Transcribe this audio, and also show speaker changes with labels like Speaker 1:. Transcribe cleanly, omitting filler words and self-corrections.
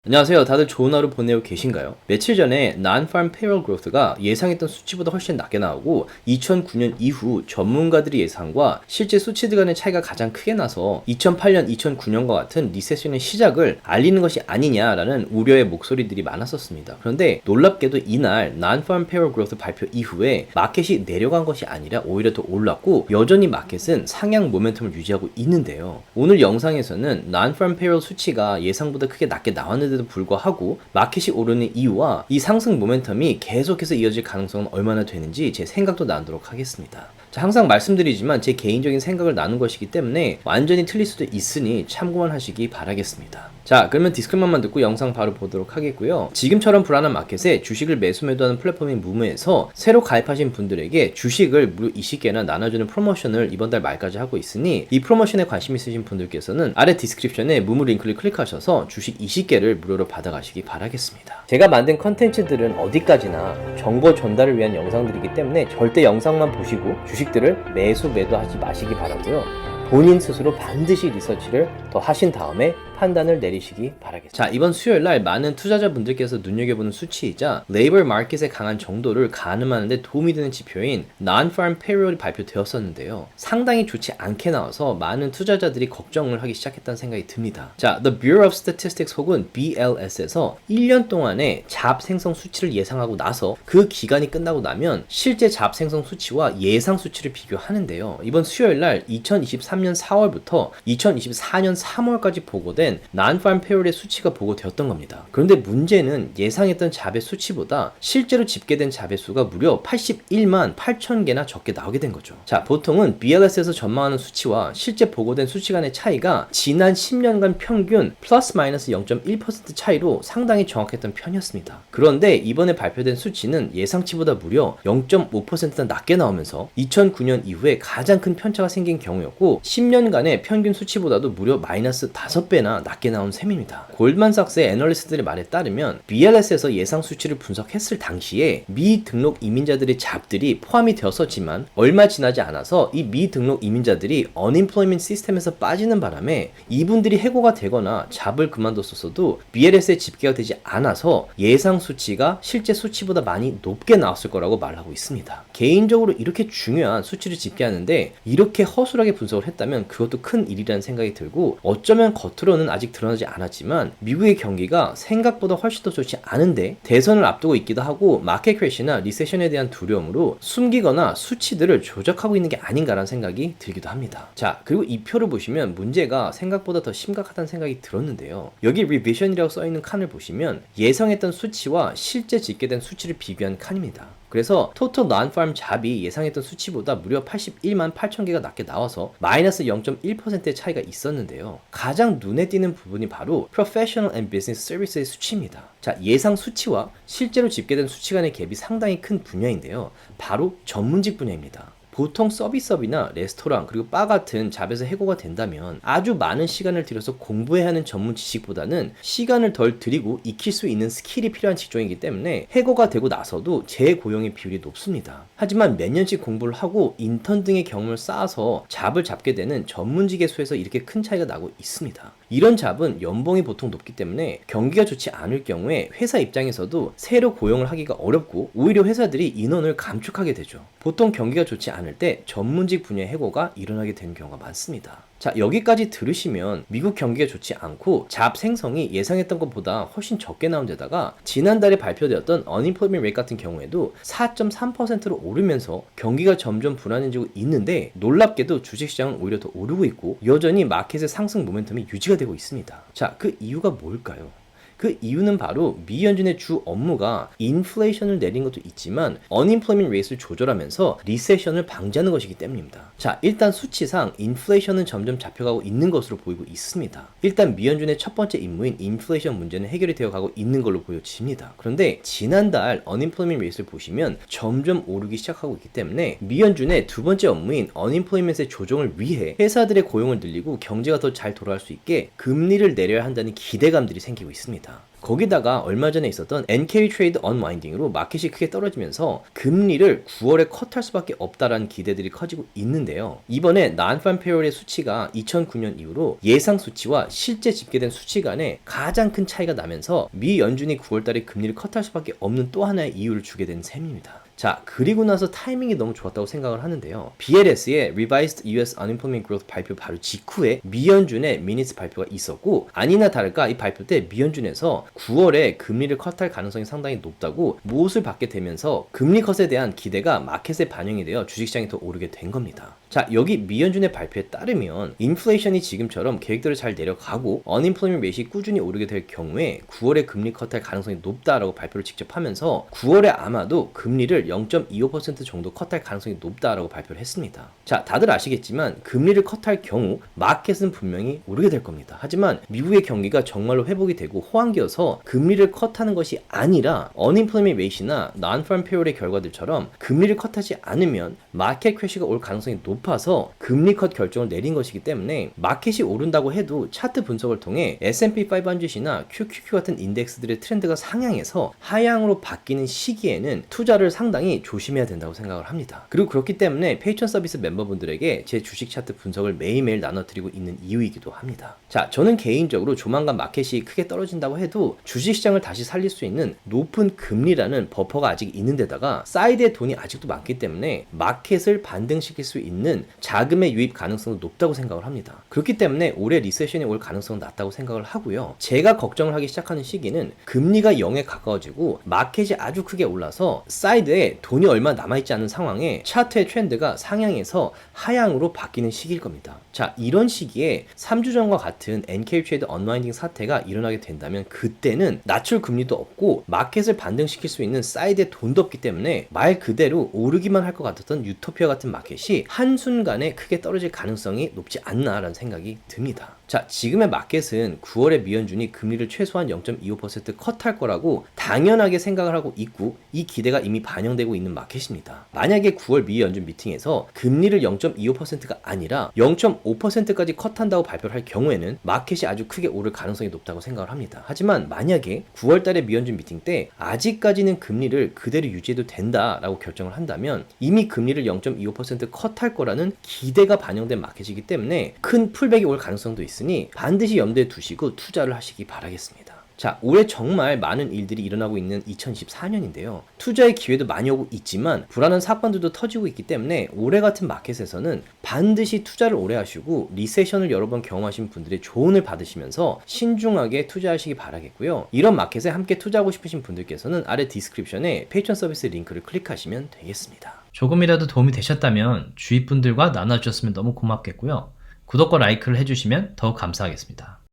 Speaker 1: 안녕하세요. 다들 좋은 하루 보내고 계신가요? 며칠 전에 Non-Farm Payroll Growth가 예상했던 수치보다 훨씬 낮게 나오고 2009년 이후 전문가들의 예상과 실제 수치들 간의 차이가 가장 크게 나서 2008년, 2009년과 같은 리세션의 시작을 알리는 것이 아니냐라는 우려의 목소리들이 많았었습니다. 그런데 놀랍게도 이날 Non-Farm Payroll Growth 발표 이후에 마켓이 내려간 것이 아니라 오히려 더 올랐고 여전히 마켓은 상향 모멘텀을 유지하고 있는데요. 오늘 영상에서는 Non-Farm Payroll 수치가 예상보다 크게 낮게 나왔는데 도 불구하고 마켓이 오르는 이유와 이 상승 모멘텀이 계속해서 이어질 가능성은 얼마나 되는지 제 생각도 나누도록 하겠습니다. 자, 항상 말씀드리지만 제 개인적인 생각을 나눈 것이기 때문에 완전히 틀릴 수도 있으니 참고만 하시기 바라겠습니다. 자, 그러면 디스클레이머만 듣고 영상 바로 보도록 하겠고요. 지금처럼 불안한 마켓에 주식을 매수 매도하는 플랫폼인 무무에서 새로 가입하신 분들에게 주식을 무료 20개나 나눠주는 프로모션을 이번 달 말까지 하고 있으니 이 프로모션에 관심 있으신 분들께서는 아래 디스크립션에 무무 링크를 클릭하셔서 주식 20개를 무료로 받아가시기 바라겠습니다. 제가 만든 컨텐츠들은 어디까지나 정보 전달을 위한 영상들이기 때문에 절대 영상만 보시고 주식들을 매수 매도하지 마시기 바라고요. 본인 스스로 반드시 리서치를 더 하신 다음에 판단을 내리시기 바라겠습니다. 자, 이번 수요일날 많은 투자자분들께서 눈여겨보는 수치이자 레이버 마켓의 강한 정도를 가늠하는 데 도움이 되는 지표인 Non-Farm Payroll이 발표되었었는데요. 상당히 좋지 않게 나와서 많은 투자자들이 걱정을 하기 시작했다는 생각이 듭니다. 자, The Bureau of Statistics 혹은 BLS에서 1년 동안의 잡 생성 수치를 예상하고 나서 그 기간이 끝나고 나면 실제 잡 생성 수치와 예상 수치를 비교하는데요. 이번 수요일날 2023년 4월부터 2024년 3월까지 보고된 Non-Farm Payroll의 수치가 보고되었던 겁니다. 그런데 문제는 예상했던 잡의 수치보다 실제로 집계된 잡의 수가 무려 81만 8천 개나 적게 나오게 된 거죠. 자, 보통은 BLS에서 전망하는 수치와 실제 보고된 수치 간의 차이가 지난 10년간 평균 플러스 마이너스 0.1% 차이로 상당히 정확했던 편이었습니다. 그런데 이번에 발표된 수치는 예상치보다 무려 0.5%나 낮게 나오면서 2009년 이후에 가장 큰 편차가 생긴 경우였고 10년간의 평균 수치보다도 무려 마이너스 5배나 낮게 나온 셈입니다. 골드만삭스의 애널리스트들의 말에 따르면 BLS에서 예상 수치를 분석했을 당시에 미등록 이민자들의 잡들이 포함이 되었었지만 얼마 지나지 않아서 이 미등록 이민자들이 unemployment 시스템에서 빠지는 바람에 이분들이 해고가 되거나 잡을 그만뒀었어도 BLS에 집계가 되지 않아서 예상 수치가 실제 수치보다 많이 높게 나왔을 거라고 말하고 있습니다. 개인적으로 이렇게 중요한 수치를 집계하는데 이렇게 허술하게 분석을 했다면 그것도 큰 일이라는 생각이 들고 어쩌면 겉으로는 아직 드러나지 않았지만 미국의 경기가 생각보다 훨씬 더 좋지 않은데 대선을 앞두고 있기도 하고 마켓 크래시나 리세션에 대한 두려움으로 숨기거나 수치들을 조작하고 있는 게 아닌가라는 생각이 들기도 합니다. 자, 그리고 이 표를 보시면 문제가 생각보다 더 심각하다는 생각이 들었는데요. 여기 리비전이라고 써있는 칸을 보시면 예상했던 수치와 실제 집계된 수치를 비교한 칸입니다. 그래서 토탈 Non-Farm 잡이 예상했던 수치보다 무려 81만 8천 개가 낮게 나와서 마이너스 0.1%의 차이가 있었는데요. 가장 눈에 띄는 부분이 바로 Professional and Business Services의 수치입니다. 자, 예상 수치와 실제로 집계된 수치 간의 갭이 상당히 큰 분야인데요. 바로 전문직 분야입니다. 보통 서비스업이나 레스토랑 그리고 바 같은 잡에서 해고가 된다면 아주 많은 시간을 들여서 공부해야 하는 전문 지식보다는 시간을 덜 들이고 익힐 수 있는 스킬이 필요한 직종이기 때문에 해고가 되고 나서도 재고용의 비율이 높습니다. 하지만 몇 년씩 공부를 하고 인턴 등의 경험을 쌓아서 잡을 잡게 되는 전문직의 수에서 이렇게 큰 차이가 나고 있습니다. 이런 잡은 연봉이 보통 높기 때문에 경기가 좋지 않을 경우에 회사 입장에서도 새로 고용을 하기가 어렵고 오히려 회사들이 인원을 감축하게 되죠. 보통 경기가 좋지 않을 때 전문직 분야의 해고가 일어나게 되는 경우가 많습니다. 자, 여기까지 들으시면 미국 경기가 좋지 않고 잡 생성이 예상했던 것보다 훨씬 적게 나온 데다가 지난달에 발표되었던 unemployment rate 같은 경우에도 4.3%로 오르면서 경기가 점점 불안해지고 있는데 놀랍게도 주식시장은 오히려 더 오르고 있고 여전히 마켓의 상승 모멘텀이 유지가 되고 있습니다. 자, 그 이유가 뭘까요? 그 이유는 바로 미 연준의 주 업무가 인플레이션을 내린 것도 있지만 unemployment rate를 조절하면서 리세션을 방지하는 것이기 때문입니다. 자, 일단 수치상 인플레이션은 점점 잡혀가고 있는 것으로 보이고 있습니다. 일단 미 연준의 첫 번째 임무인 인플레이션 문제는 해결이 되어가고 있는 걸로 보여집니다. 그런데 지난달 unemployment rate를 보시면 점점 오르기 시작하고 있기 때문에 미 연준의 두 번째 업무인 unemployment의 조정을 위해 회사들의 고용을 늘리고 경제가 더 잘 돌아갈 수 있게 금리를 내려야 한다는 기대감들이 생기고 있습니다. 있습니다. 거기다가 얼마 전에 있었던 NK 트레이드 언와인딩으로 마켓이 크게 떨어지면서 금리를 9월에 컷할 수밖에 없다라는 기대들이 커지고 있는데요. 이번에 non-farm payroll의 수치가 2009년 이후로 예상 수치와 실제 집계된 수치 간에 가장 큰 차이가 나면서 미 연준이 9월달에 금리를 컷할 수밖에 없는 또 하나의 이유를 주게 된 셈입니다. 자, 그리고 나서 타이밍이 너무 좋았다고 생각을 하는데요. BLS의 Revised US Unemployment Growth 발표 바로 직후에 미연준의 미니스 발표가 있었고, 아니나 다를까 이 발표 때 미연준에서 9월에 금리를 컷할 가능성이 상당히 높다고 못을 받게 되면서 금리 컷에 대한 기대가 마켓에 반영이 되어 주식시장이 더 오르게 된 겁니다. 자, 여기 미연준의 발표에 따르면 인플레이션이 지금처럼 계획대로 잘 내려가고 언임플로이먼트 레이트가 꾸준히 오르게 될 경우에 9월에 금리 컷할 가능성이 높다라고 발표를 직접 하면서 9월에 아마도 금리를 0.25% 정도 컷할 가능성이 높다라고 발표를 했습니다. 자, 다들 아시겠지만 금리를 컷할 경우 마켓은 분명히 오르게 될 겁니다. 하지만 미국의 경기가 정말로 회복이 되고 호황기여서 금리를 컷하는 것이 아니라 언임플로이먼트 레이트나 non-farm payroll의 결과들처럼 금리를 컷하지 않으면 마켓 크래시가 올 가능성이 높아서 금리 컷 결정을 내린 것이기 때문에 마켓이 오른다고 해도 차트 분석을 통해 S&P 500이나 QQQ 같은 인덱스들의 트렌드가 상향해서 하향으로 바뀌는 시기에는 투자를 상당히 조심해야 된다고 생각을 합니다. 그리고 그렇기 때문에 페이천 서비스 멤버분들에게 제 주식 차트 분석을 매일매일 나눠드리고 있는 이유이기도 합니다. 자, 저는 개인적으로 조만간 마켓이 크게 떨어진다고 해도 주식시장을 다시 살릴 수 있는 높은 금리라는 버퍼가 아직 있는 데다가 사이드에 돈이 아직도 많기 때문에 마켓을 반등시킬 수 있는 자금의 유입 가능성도 높다고 생각을 합니다. 그렇기 때문에 올해 리세션이 올 가능성은 낮다고 생각을 하고요. 제가 걱정을 하기 시작하는 시기는 금리가 0에 가까워지고 마켓이 아주 크게 올라서 사이드에 돈이 얼마 남아있지 않은 상황에 차트의 트렌드가 상향에서 하향으로 바뀌는 시기일 겁니다. 자, 이런 시기에 3주 전과 같은 NK 트레이드 언와인딩 사태가 일어나게 된다면 그때는 낮출 금리도 없고 마켓을 반등시킬 수 있는 사이드에 돈도 없기 때문에 말 그대로 오르기만 할 것 같았던 유토피아 같은 마켓이 한순간에 크게 떨어질 가능성이 높지 않나라는 생각이 듭니다. 자, 지금의 마켓은 9월에 미연준이 금리를 최소한 0.25% 컷할 거라고 당연하게 생각을 하고 있고 이 기대가 이미 반영되고 있는 마켓입니다. 만약에 9월 미연준 미팅에서 금리를 0.25%가 아니라 0.5%까지 컷한다고 발표를 할 경우에는 마켓이 아주 크게 오를 가능성이 높다고 생각을 합니다. 하지만 만약에 9월 달에 미연준 미팅 때 아직까지는 금리를 그대로 유지해도 된다라고 결정을 한다면 이미 금리를 0.25% 컷할 거라는 기대가 반영된 마켓이기 때문에 큰 풀백이 올 가능성도 있으니 반드시 염두에 두시고 투자를 하시기 바라겠습니다. 자, 올해 정말 많은 일들이 일어나고 있는 2024년인데요. 투자의 기회도 많이 오고 있지만 불안한 사건들도 터지고 있기 때문에 올해 같은 마켓에서는 반드시 투자를 오래 하시고 리세션을 여러 번 경험하신 분들의 조언을 받으시면서 신중하게 투자하시기 바라겠고요. 이런 마켓에 함께 투자하고 싶으신 분들께서는 아래 디스크립션에 페이천 서비스 링크를 클릭하시면 되겠습니다.
Speaker 2: 조금이라도 도움이 되셨다면 주위 분들과 나눠주셨으면 너무 고맙겠고요. 구독과 라이크를 해주시면 더욱 감사하겠습니다.